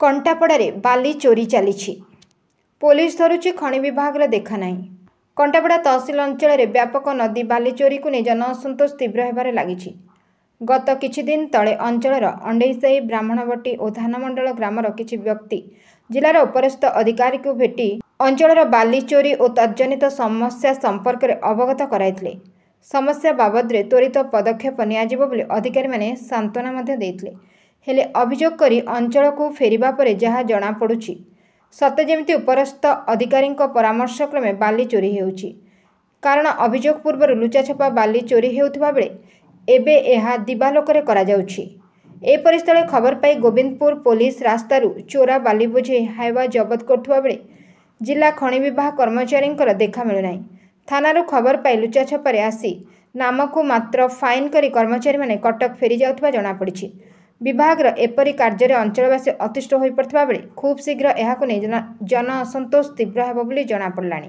कंटापड़ारे बाली चोरी चली पुलिस धरुची खनि विभाग देखा ना। कंटापड़ा तहसिल अंचल व्यापक नदी बाली चोरी को नहीं जन असंतोष तीव्र होबार लगी। गत किछि दिन तले अंचल अंडेईसाही ब्राह्मणबटी और धानमंडल ग्रामर किछि व्यक्ति जिलार उपरस्थ अधिकारी को भेटी अंचल बाली चोरी और तज्जनित समस्या संपर्क में अवगत कराइथिले। समस्या बाबद त्वरित पदक्षेप नियाजिबो बोली अधिकारी माने सांत्वना मध्य देइथिले। हेले अभियोग करी अंचल को फेरिबा परे जहाँ जना पड़ुछि सते जेमिति उपरस्थ अधिकारी परामर्श क्रमे बाली चोरी हेउछि। कारण अभियोग पूर्व लुचाछपा बाली चोरी हेउथिबा बेले एबे एहा दिबालोकरे करा जाउछि। ए परिस्थळे खबर पाई गोविंदपुर पुलिस रास्तारू चोरा बाली बोझे हाइवा जबत करथुबा बेले जिला खनि विभाग कर्मचारी देखा मिलुनाई। थानारू खबर पाई लुचाछपारे आसी नामकू मात्र फाइन करी कर्मचारी माने कटक फेरी जाउथबा जଣା पड़िछि। विभाग एपरी कार्य अंचलवासी अतिष्ठ हो पड़ता बेले खूब शीघ्र यह जन असंतोष तीव्र होब बोली जଣା पड़लानी।